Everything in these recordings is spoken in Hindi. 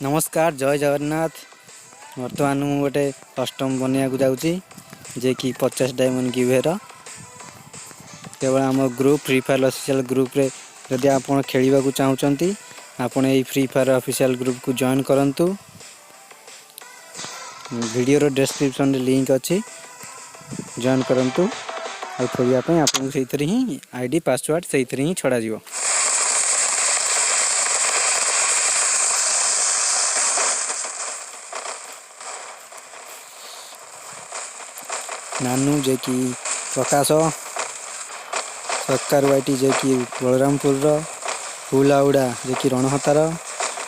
नमस्कार जय जगन्नाथ। बर्तमान मु गोटे कस्टम बनवाक जाऊँगी जे कि 50 डायमंड गिवेर केवल आम group free fire official group रे यदि आप खेलने को चाहते आपड़ ये फ्री फायर ऑफिशियल ग्रुप को जॉइन करंतु। वीडियो रो डिस्क्रिप्शन रे लिंक अच्छी जॉइन करंतु और खेलने आपको से ही आईडी पासवर्ड से ही छड़ा जीवो। नानू जे कि प्रकाश सरकार वाइटी जे कि बलरामपुर फुल आउड़ा जे कि रणहतार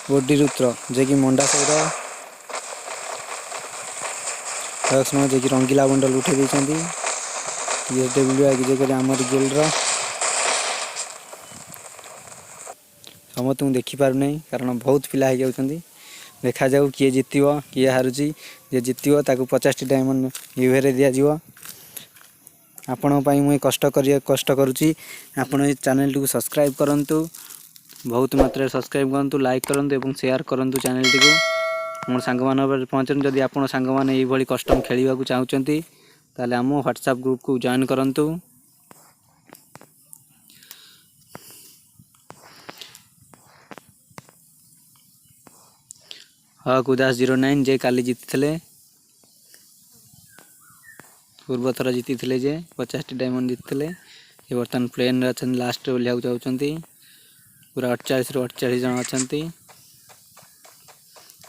बडी रुद्र जे कि मंडा सैर जे कि रंगीला बंडल उठे देती आमर गिल्डर समस्त देखिपार नहीं कारण बहुत पिला हो जाती। देखा जाऊ किए जितव किए हारुची जे जितव ताकू 50 डायमंड यूवेरे दिया जीव। आपण मुझे कष्ट करुच्ची आपण चैनल टी सब्सक्राइब करंतु बहुत मात्रा सब्सक्राइब करंतु लाइक करंतु एवं शेयर करंतु चैनल टी को मोर सांग मान पहुँचन। जदि आपण सांग मैंने ये कस्टम खेलने को चाहते ताले आम व्हाट्सएप ग्रुप को जॉइन करंतु। हाँ कुदास 09 जे काली जीति पूर्व थर जीति जे 50 डायमंड जीति ये बर्तमान प्लेन अच्छा लास्ट ओह्लैया चाहते पूरा 48 ରୁ 48 जन अच्छा।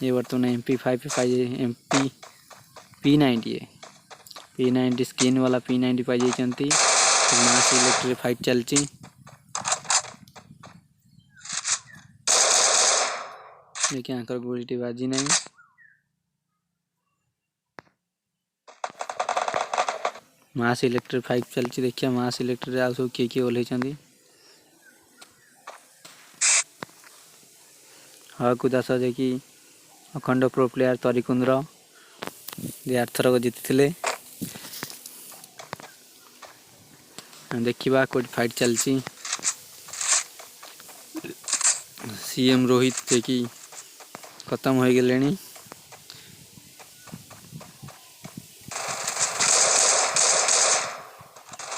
ये बर्तमान MP5 MP P90 स्किन वाला P90 पाई जाती। मास इलेक्ट्रिक फाइट चलती देखिए आंकर गोलीटी बाजी नहीं। मास इलेक्ट्रिक फाइट चलती देखिए मास इलेक्ट्रिक आ सब किए ओह्लैंती। हाँ कुदास जे कि अखंड प्रो प्लेयर तरिकुंद्र जे 8 थरक जीति देखा कोई फाइट चलती। सीएम रोहित जे कि खत्म हो गले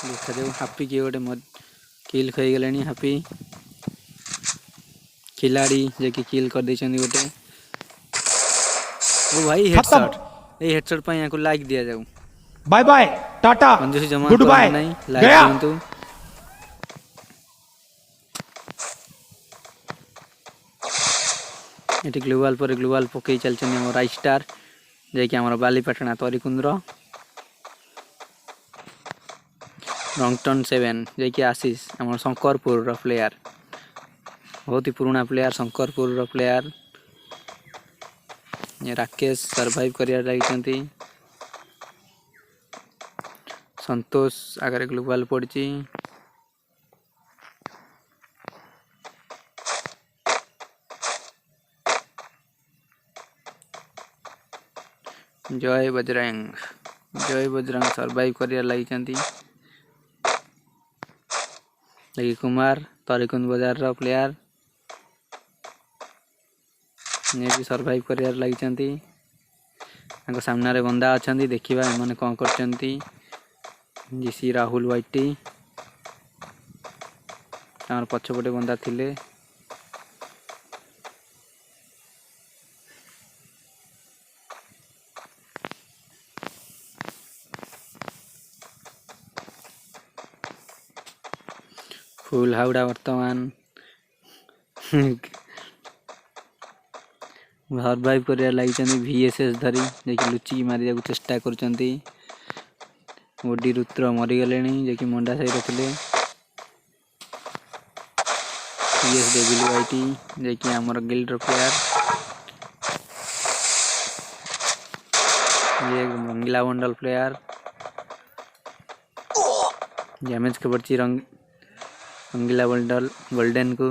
देखा जाऊ हापी किए गोटे किल खाई गले हापी खिलाड़ी जे कि किल कर देछन गोटे। ओ भाई हेडशॉट ए हेडशॉट पर यहाँ को लाइक दिया जाऊ। Bye bye tata good bye नहीं लाइक गया। दिंतु ये ग्लोबाल पर ग्लोबाल पकई चलते राइ स्टार जे कि आमर बालीपाटना तरिकुंद्र रंगटन 7 जे कि आशीष आम शंकरपुर प्लेयर बहुत ही पुराना प्लेयर शंकरपुर प्लेयर। ये राकेश सर्वाइव कर लगी संतोष आगे ग्लोबाल पड़ी। जय बजरंग सर्वाइव कर लगी कुमार तरिकुंद बाजार प्लेयर ये भी सर्वाइव कर लगी। सामने बंदा अच्छा देखा एम कौन कर राहुल वाइटी पछपटे बंदा थिले। फुल हाउड़ा वर्तमान सर्वाइव कर लगी VSS धरी देखिए लुचिकी मारिया चेष्टा कर बडी रुद्र मरीगले जे कि मंडा साई थे। डेविल जे कि आमर गिल्डर प्लेयर ये रंगीला बंडल प्लेयर डैमेज के पड़ी रंगीला बंडल गोल्डन को।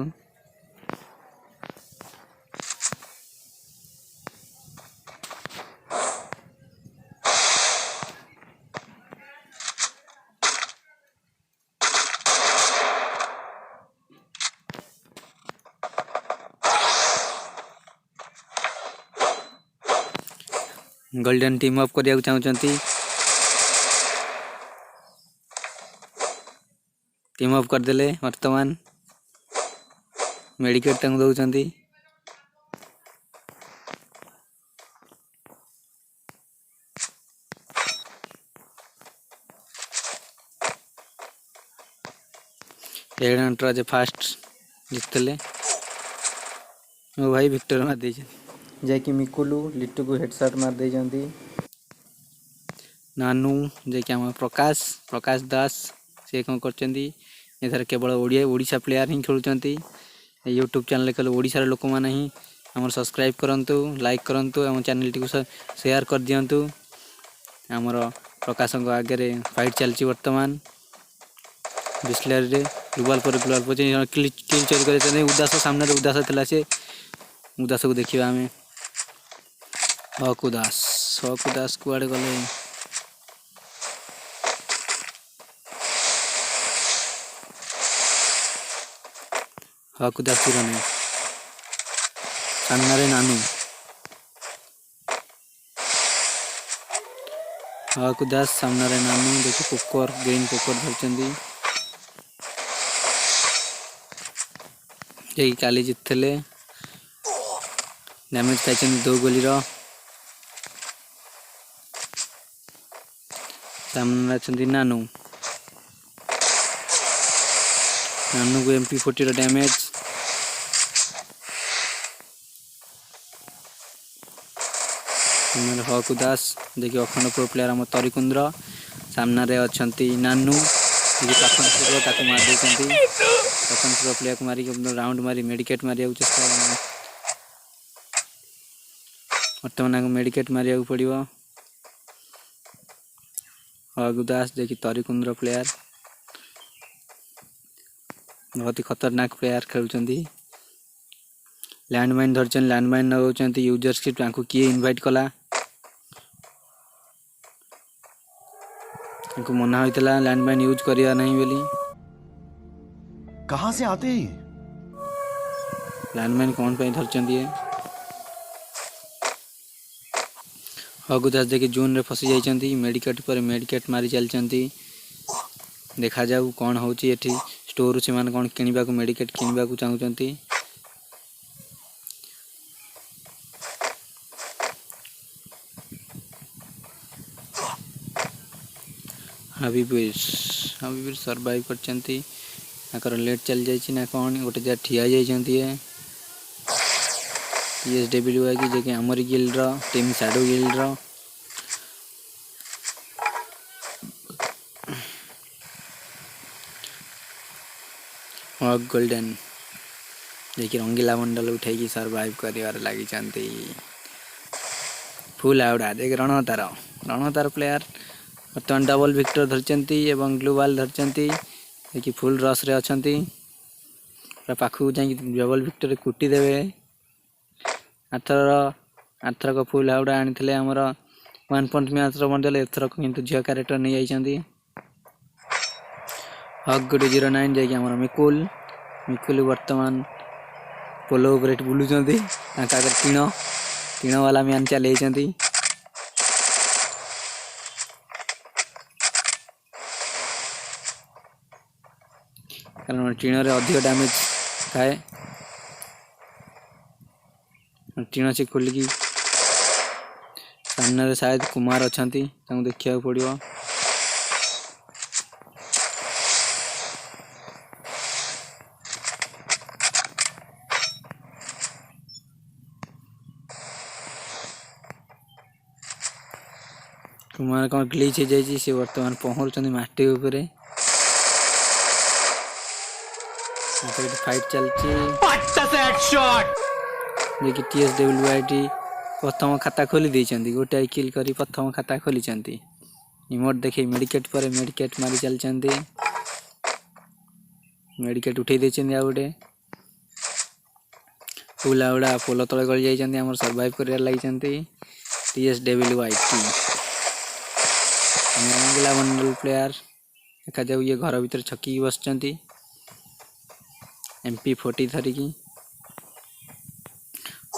गोल्डन टीम अप करिया चाहूचंती टीम अप कर देले वर्तमान मेडिकेट तंग दउचंती एडंटर जे फास्ट जितले ओ भाई विक्टर मार दे जे कि मिकुलू लिट्टू को हेडशॉट मार दे जंती नानू जे कि हम प्रकाश प्रकाश दास से कौन करचंती एथर केवल ओडिशा प्लेयर ही खेलुचंती यूट्यूब चैनल के ओडिशा लोक माने ही हमर सब्सक्राइब करंतु लाइक करंतु हम चैनल टी को शेयर कर दियंतु हमर प्रकाश को आगे रे फाइट चलची वर्तमान बिस्लर रे ग्लोबल पर किल चोरी करे उदास सामने रे उदास थला से उदास को देखिबा हमें हकुदास कुआडे गले हकुदास पूरा नहीं सामने नानू हकुदास सामने नानू देखो पोकर ग्रीन पोकर धरचंदी जे काली जितले डैमेज खाइचंदी 2 गोली रो सामने अछंदी नानू को MP40 रो डैमेज हमर हकुदास देखिए अखंड प्रो प्लेयर हम तरिकुंद्र सामने रे अछंती नानू जे पाखन प्रो ताको मार देछंती अखंड प्रो प्लेयर को मारी राउंड मारी मेडिकेट मारिया चेष्टा वर्तमान मेडिकेट मारिया पड़िबो हकुदास जे कि तरिकुंद्र प्लेयर बहुत ही खतरनाक प्लेयर खेलुचंती लैंडमाइन धरचन लैंडमाइन नगौचंती यूजर्स की तांको किए इनवाइट कला तांको मना होइतला लैंडमाइन यूज करिया नहीं बोली कहां से आते हैं लैंडमाइन कौन पे धरचंती है हकुदास देखि जोन रे फसी जाइचंती मेडिकेट पर मेडिकेट मारी चलचंती देखा जाऊ कौन होची एठी स्टोर से मान कौन किनिबा को मेडिकेट किनिबा को चाहूचंती हबीबीर सर्वाइव करचंती आकर लेट चल जाइची ना कौन गोटे जा ठिया जाइचंती है PSWI की जे कि हमर गिल्ड रो टीम शैडो गिल्ड रो गोल्डन देखिए रंगीला मंडल उठे सर्वाइव कर लगी फुल आउड़ा देख रणतार प्लेयर बर्तमान डबल विक्टर धरचंती एवं ग्लोबाल धरचंती देखिए फुल रस रे अछंती पाखु जाई डबल विक्टर कुटी देवे आथर को फुल आउड़ा आनी हमर 1 पॉइंट मैच रो मंडल एथर किंतु झिया कैरेक्टर नहीं आइचंती हक 09 जाई हमर मिकुल वर्तमान पोलो उपरेट बुलुचंती ताका टीण वाला मैन चले जाइचंती कारण टीण रे अधिक डैमेज थाए टीण से खोलिकी सामने रे शायद कुमार अछंती तांको देखिया पड़िबो कुमार कौन ग्लिच हो जाइए से वर्तमान पहुँचुंदी माटी उपरे फाइट चलती देखिए TSWIT प्रथम खाता खोली देइचंदी गोटे किल करी प्रथम खाता खोली चंती इमोट देखि मेडिकेट पर मेडिकेट मारी चलचंदी मेडिकेट उठे देइचंदी आ गोटे फुल आउड़ा पोलो तले गली जाइचंदी हमर सर्वाइव करियर लागिचंदी TSWIT रंगीला मंडल प्लेयर देखा जाऊ ये घर भीतर छकी बसचंती MP40 धरिकी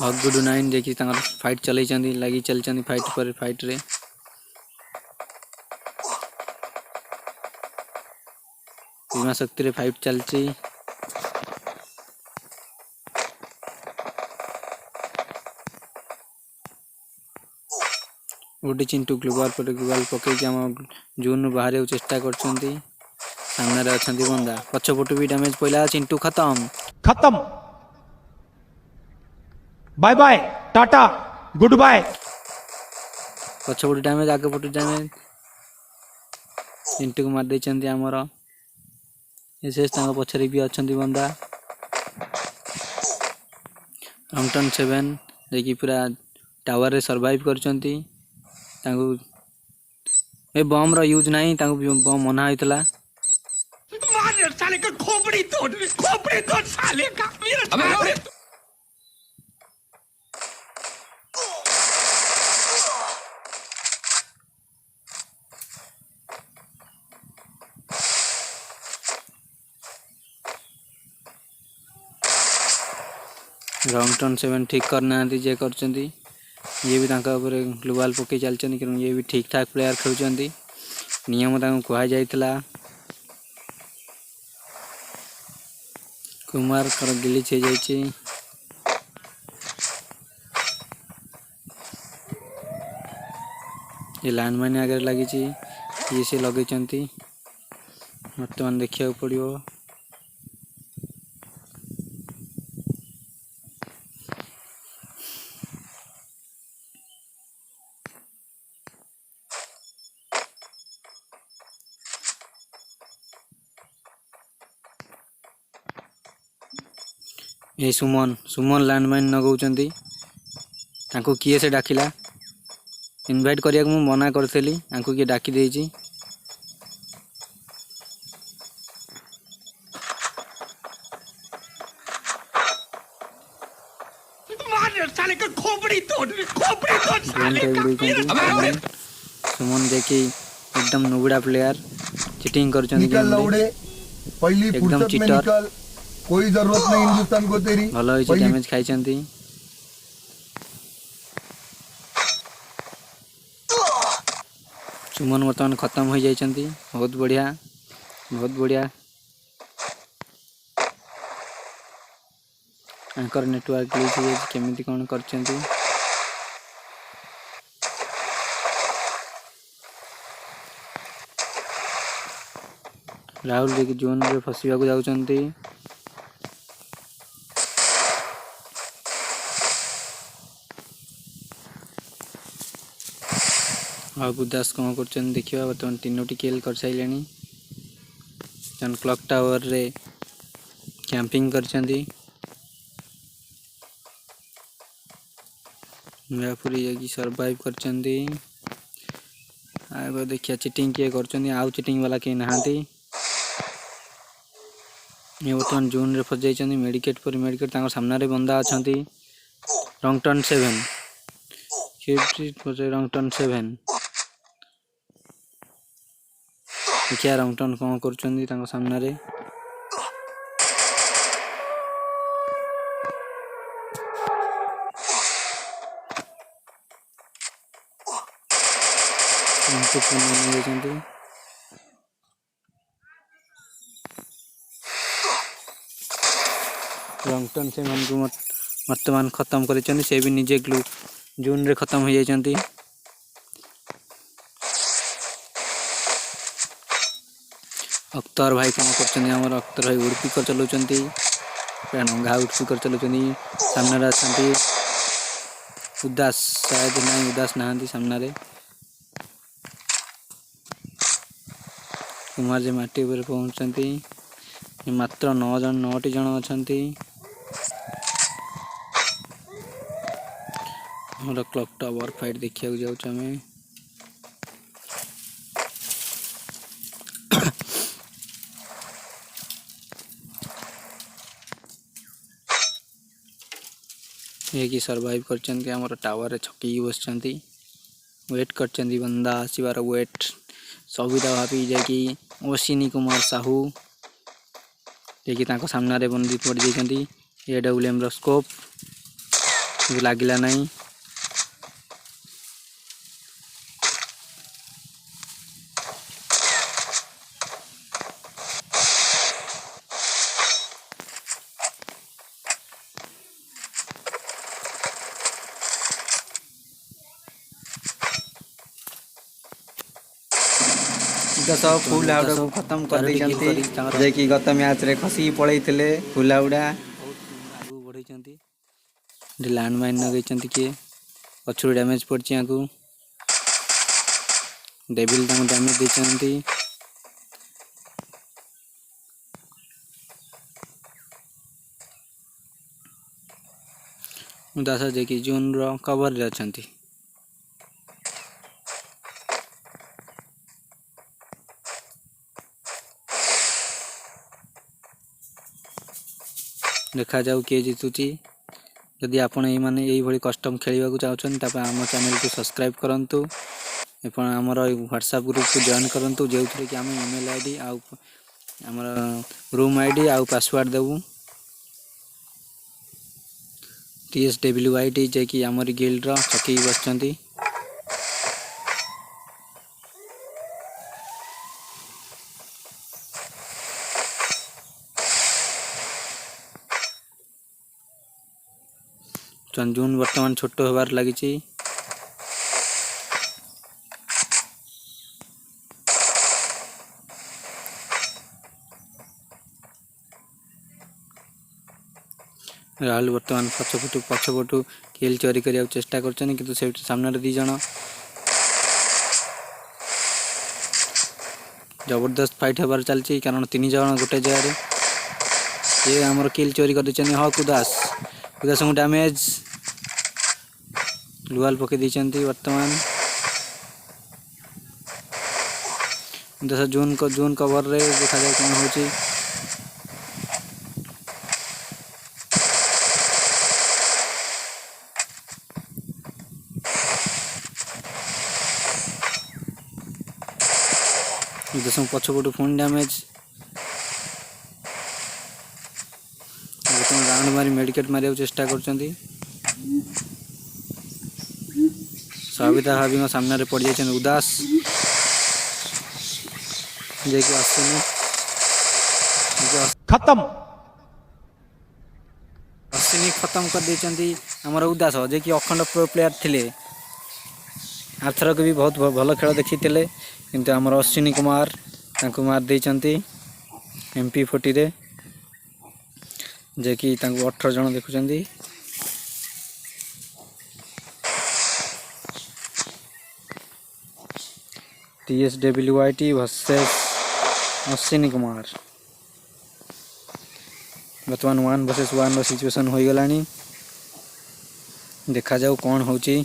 हक गुड नाइन देखिए फाइट चलई लगी चलती फाइट पर फाइट रे बीमा शक्ति रे फाइट चलती गोटे चिंटू ग्लोबाल पर ग्लोबाल पकईकि आम जून बाहर चेष्टा करछंती सामने अच्छा बंदा पछपटू भी डैमेज पड़ा चिंटू खत्म खत्म bye bye tata good bye पछपटू डैमेज आगे पटू डैमेज चिंटू को मार देछंती हमर एसएस तांको पछरे भी अछंती बंदा रंगटन 7 देखि पूरा टावर रे सर्वाइव करछंती तांको ए बम रो यूज नाही तांको बम मना होइतला साले का खोपड़ी तोड़ साले का मेरा रंगटन 7 ठीक करना जे करछंती ये भी तांका ऊपर ग्लोबाल पकई चलछंती कि ये भी ठीक ठाक प्लेयर खेलछंती नियम तांको कुहा जाइतला कुमार कर गिलीच हो जाइए ये लाइन मैंने आगे लगी ये से लगे बर्तमान देखा पड़ो ये सुमन सुमन लैंडमाइन नगौचंती तांको किए से डाकिला इनवाइट करिया को मना करथली तांको किए डाकी देछि मार साले का खोपड़ी तोड़ साले का सुमन देखी एकदम नुबड़ा प्लेयर चीटिंग करछंती पहली एकदम फुर्सत में चीटर निकल कोई जरूरत नहीं हिंदुस्तान को तेरी भलो होइछि डैमेज खाइछंती सुमन वर्तमान खत्म हो जाइछंती बहुत बढ़िया आंकर नेटवर्क ग्लिच हो जाइछि केमिति कोन करछंती राहुल देखि जोन रे फसिया को जाउछंती गुदास कौन कर देखा बर्तमान 3टी किल कर सारे जन क्लॉक टावर रे कैंपिंग कर सर्वाइव कर देखिए चिटिंग किए कर चिटिंग वाला कहीं नहांती ये बर्तमान जून रे फस जाइछंती मेडिकेट पर मेडिकेट सामने रे बंदा अछंती रंगटन 7 रंगटन 7 देखिए रंगटन कौन कर सामने रे रंगटन से मन को वर्तमान खत्म कर से भी निजे ग्लू जून रे खत्म हो जाइछंती अख्तर भाई कौन कर अख्तर भाई उड़ पिकर चलाउछंती नंगा उड़ पिकर चलाउछंती सामने अच्छा उदास शायद नहीं उदास नहांती सामने रे कुमार जी माटी ऊपर पहुंचती मात्र 9टी जन अछंती हमर क्लॉक टावर फाइट देखिया जाउछ हमें ये कि सर्वाइव करछंती हमर टावर रे छकी बसछंती वेट करछंती बंदा आसीबार वेट सविता भाभी जे कि अश्विनी कुमार साहू देखिए सामने बंदी पड़ जाइछंती एडब्ल्यूएम रो स्कोप ଲାଗିଲା ନାହିଁ। ଦଶ ଫୁଲ ହାଉଡ଼ାକୁ ଖତମ କରିଦେଇଛନ୍ତି, ଯିଏକି ଗତ ମ୍ୟାଚ୍ରେ ଖସିକି ପଳେଇଥିଲେ ଫୁଲ ହାଉଡ଼ା। ଆଗକୁ ବଢ଼େଇଛନ୍ତି, ଲ୍ୟାଣ୍ଡ ମାଇନ୍ ଲଗେଇଛନ୍ତି କିଏ, ପଛରୁ ଡ୍ୟାମେଜ୍ ପଡ଼ିଛି ଆଙ୍କୁ। ଡେଭିଲ୍ ତାଙ୍କୁ ଡ୍ୟାମେଜ୍ ଦେଇଛନ୍ତି। ଦାସ ଯିଏକି ଜୁନ୍ର କଭରରେ ଅଛନ୍ତି। ଦେଖାଯାଉ କିଏ ଜିତୁଛି। ଯଦି ଆପଣ ଏଇଭଳି କଷ୍ଟମ୍ ଖେଳିବାକୁ ଚାହୁଁଛନ୍ତି ତାପରେ ଆମ ଚ୍ୟାନେଲକୁ ସବସ୍କ୍ରାଇବ୍ କରନ୍ତୁ ଏବଂ ଆମର ହ୍ୱାଟ୍ସଆପ୍ ଗ୍ରୁପକୁ ଜଏନ୍ କରନ୍ତୁ, ଯେଉଁଥିରେ କି ଆମେ ଇମେଲ୍ ID ଆଉ ଆମର ରୁମ୍ ID ଆଉ ପାସୱାର୍ଡ଼ ଦେବୁ। TSWYT ଯିଏକି ଆମରି ଗିଲ୍ଡର ଚକିକି ବସିଛନ୍ତି। ଜୁନ୍ ବର୍ତ୍ତମାନ ଛୋଟ ହେବାରେ ଲାଗିଛି। ରାହୁଲ ବର୍ତ୍ତମାନ ପଛପଟୁ କିଲ୍ ଚୋରି କରିବାକୁ ଚେଷ୍ଟା କରୁଛନ୍ତି, କିନ୍ତୁ ସେଇଠି ସାମ୍ନାରେ 2 ଜଣ। ଜବରଦସ୍ତ ଫାଇଟ୍ ହେବାର ଚାଲିଛି, କାରଣ 3 ଜଣ ଗୋଟେ ଜାଗାରେ। ये आमर किल चोरी कर देछन। हाँ कुदास को डैमेज लुआल पके देछंती। वर्तमान 10 जून कवर रे देखा जाए कौन होची। दसम पछपटू फोन डैमेज राउंड मारी मेडिकेट मारे चेष्टा करछंती। सविता भाभी सामने पड़ जाए उदास जेकी आसनी खत्म खत्म कर देछंती। हमर उदास जे कि अखंड प्रो प्लेयर थिले, आरथरक भी बहुत भल खेल देखी थिले, किंतु हमर अश्विनी कुमार तांको मार देछंती MP40 रे, जे कि तांको 18 जन देखुचंती। TSWYT versus Ashwini Kumar. वर्तमान 1 वर्सेस 1 रो सिचुएशन हो गलानी। देखा जाऊ कौन होची।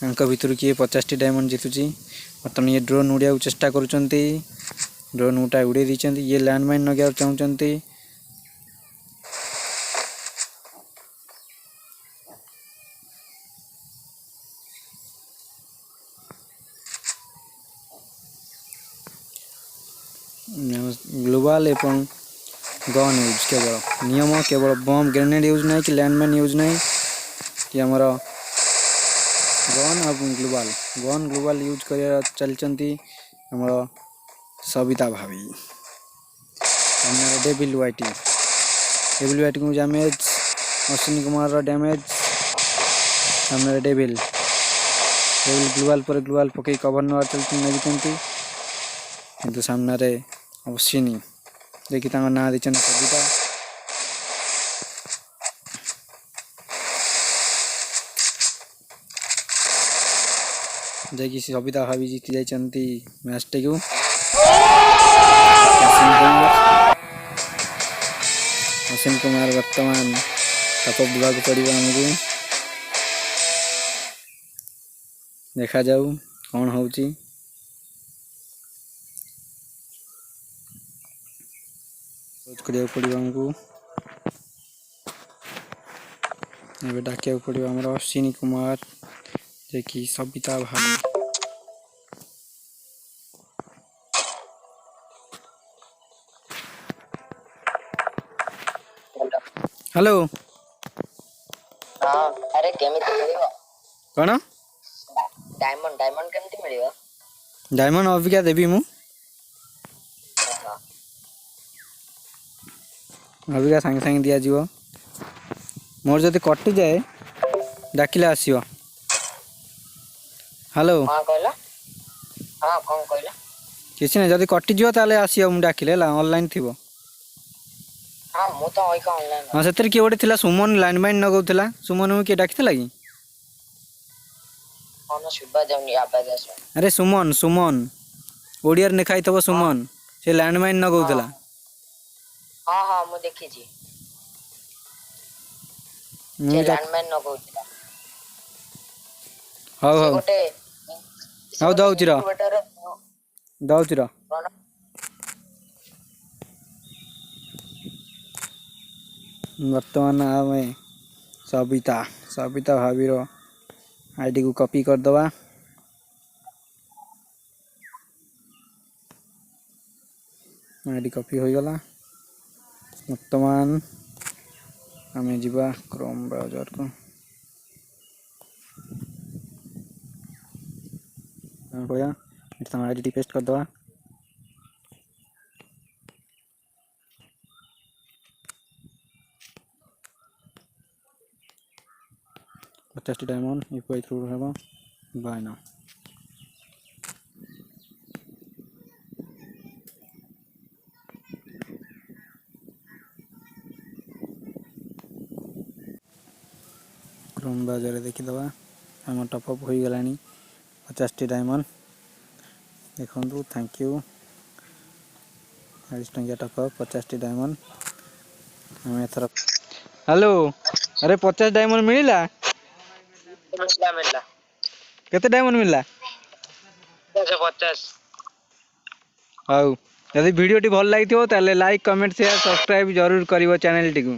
अंक भितर किए 50 डायमंड जीतुची। वर्तमान ये ड्रोन उड़िया चेष्टा करुचंती। ड्रोन उठा उड़े दीचंती। ये लैंडमाइन नगे चाहूचंती। ग्लोबल एवं गन यूज केवल नियम, केवल बम ग्रेनेड यूज नहीं कि लैंडमाइन यूज नहीं कि हमार गन ग्लोबल यूज कर चलती। हमार सविता भाभी डेविल वाइट को डैमेज, अश्विनी कुमार डैमेज सामने डेविल ग्लोबल पर ग्लोबल पकई कवर नवा चलती लगी, किंतु सामने अश्विनी देखिए ना दी सविता। जैकी सविता भाभी जीति जाती मैच टी को। अश्विनी कुमार वर्तमान टॉप देवा पड़ो आमको। देखा जाऊ कौन होची। करिया पड़ो आमको। एबे डाकिया पड़ो आमर अश्विनी कुमार जे कि सविता भाभी। हेलो हाँ अरे केमिति मिलिबो कौन डायमंड केमिति मिलिबो डायमंड अबिका देवी मु अबिका सांगे सांगे दिया जीव मोर जदि कटि जाए डाकिले आसियो हेलो हाँ कहला हाँ कौन कहला किसी नहीं जदि कटिଯିବ ताले आसियो मु डाकिले ला ऑनलाइन थिबो हाँ मु तो ओइ का ऑनलाइन हां सेतिर की ओडे थिला सुमन लैंडमाइन नगौथिला सुमन मु के डाकिथिला की कौन सुबा जाउनी आवाज आसो अरे सुमन सुमन ओडियर नेखाइथबो सुमन से लैंडमाइन नगौथिला हाँ हाँ मु देखी छी मु जे लैंडमैन न कहूला हाउ हाउ गोटे हाउ दउची र दउची र वर्तमान आमे सबिता सबिता भाभी रो आईडी को कॉपी कर दवा आईडी कॉपी हो गला वर्तमान आमे जीवा क्रोम ब्राउजर को पड़ा इतना आईडी पेस्ट कर दवा 50 डायमंड यूपीआई थ्रू हेबो बाय नाउ क्रोम ब्राउजर देखि दवा हम टॉप अप होई गलानी 50 डायमंड देखंतु थैंक यू 40 टंकिया टॉप अप 50 डायमंड हम एथर हेलो अरे 50 डायमंड मिलिला मिलला केते डायमंड मिलला 150 हाउ यदि वीडियो टी भल लागिथिबो ताले लाइक कमेंट शेयर सब्सक्राइब जरूर करिवो चैनल टी को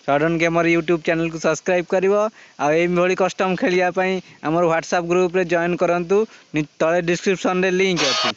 सडन गेमर यूट्यूब चैनल को सब्सक्राइब करिवो आ एई भली कस्टम खेलिया पई हमर व्हाट्सएप ग्रुप रे जॉइन करंतु तळे डिस्क्रिप्शन रे लिंक अछि।